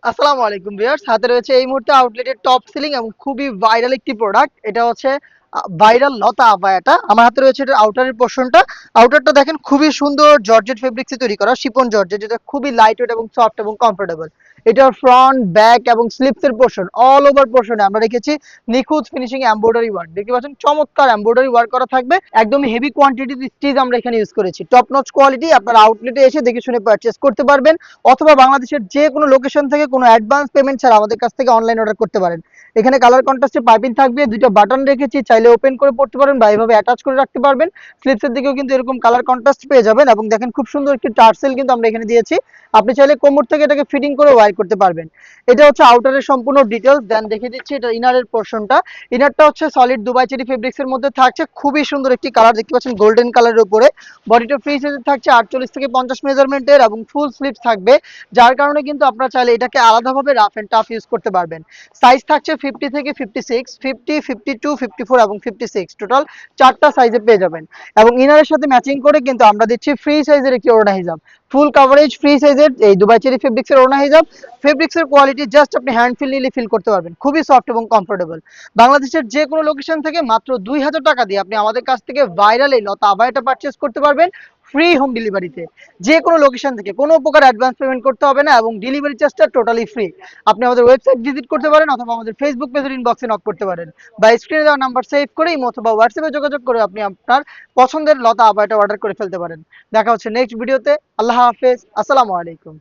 আসসালামু আলাইকুম ভিউয়ার্স, হাতে রয়েছে এই মুহূর্তে আউটলেটের টপ সেলিং এবং খুবই ভাইরাল একটি প্রোডাক্ট। এটা হচ্ছে ভাইরাল লতা আবায়াটা। আমার হাতে রয়েছে এটার আউটারের পোর্শনটা। আউটারটা দেখেন খুবই সুন্দর জর্জেট ফেব্রিক্সে তৈরি করা, শিফন জর্জেট, যেটা খুবই লাইট ওয়েট এবং সফট এবং কমফোর্টেবল। এটার ফ্রন্ট, ব্যাক এবং স্লিপসের পোর্শন, অল ওভার পোর্শনে আমরা রেখেছি নিখুঁত ফিনিশিং এমব্রয়ডারি ওয়ার্ক। দেখতে পাচ্ছেন চমৎকার এমব্রয়ডারি ওয়ার্ক করা থাকবে, একদম হেভি কোয়ান্টিটির স্টিচ আমরা এখানে ইউজ করেছি। টপ নচ কোয়ালিটি, আপনারা আউটলেটে এসে দেখে শুনে পারচেস করতে পারবেন, অথবা বাংলাদেশের যে কোনো লোকেশন থেকে কোনো অ্যাডভান্স পেমেন্ট ছাড়া আমাদের কাছ থেকে অনলাইন অর্ডার করতে পারেন। এখানে কালার কন্ট্রাস্টে পাইপিং থাকবে, দুইটা বাটন রেখেছি, চাইলে ওপেন করে পড়তে পারেন বা এভাবে অ্যাটাচ করে রাখতে পারবেন। স্লিপসের দিকেও কিন্তু এরকম কালার কন্ট্রাস্ট পেয়ে যাবেন, এবং দেখেন খুব সুন্দর একটি টার্সেল কিন্তু আমরা এখানে দিয়েছি। আপনি চাইলে কোমর থেকে এটাকে ফিটিং করে ওয়্যার করতে পারবেন। এটা হচ্ছে আউটারের সম্পূর্ণ ডিটেলস। দেন দেখিয়ে দিচ্ছি এটা ইনারের পোর্শনটা। ইনারটা হচ্ছে সলিড দুবাই চেরি ফেব্রিক্স এর মধ্যে থাকছে, খুবই সুন্দর একটি কালার, দেখতে পাচ্ছেন গোল্ডেন কালারের উপরে। বডিটা ফ্রি সাইজের থাকছে 48 থেকে 50 মেজারমেন্টের, এবং ফুল স্লিভস থাকবে, যার কারণে কিন্তু আপনারা চাইলে এটাকে আলাদাভাবে রাফ এন্ড টাফ ইউজ করতে পারবেন। সাইজ থাকছে 50 থেকে 56, 50, 52, 54 এবং 56, টোটাল 4টা সাইজে পেয়ে যাবেন। এবং ইনারের সাথে ম্যাচিং করে কিন্তু আমরা দিচ্ছি ফ্রি সাইজের একটি ওড়না হিজাব, ফুল কাভারেজ ফ্রি সাইজের এই দুবাই চেরি ফেব্রিক্সের ওড়না হিজাব। ফেব্রিক্সের কোয়ালিটি জাস্ট আপনি হ্যান্ড ফিল নিলে ফিল করতে পারবেন, খুবই সফট এবং কমফোর্টেবল। বাংলাদেশের যে কোনো লোকেশন থেকে মাত্র 2000 টাকা দিয়ে আপনি আমাদের কাছ থেকে ভাইরাল এই লতা আবায়াটা পারচেস করতে পারবেন, ফ্রি হোম ডেলিভারিতে। যে কোনো লোকেশন থেকে কোনো প্রকার অ্যাডভান্স পেমেন্ট করতে হবে না, এবং ডেলিভারি চার্জটা টোটালি ফ্রি। আপনি আমাদের ওয়েবসাইট ভিজিট করতে পারেন, অথবা আমাদের ফেসবুক পেজের ইনবক্সে নক করতে পারেন, বা স্ক্রিনে দেওয়া নাম্বার সেভ করে অথবা হোয়াটসঅ্যাপে যোগাযোগ করে আপনি আপনার পছন্দের লতা আবায়াটা অর্ডার করে ফেলতে পারেন। দেখা হচ্ছে নেক্সট ভিডিওতে। আল্লাহ হাফেজ, আসসালামু আলাইকুম।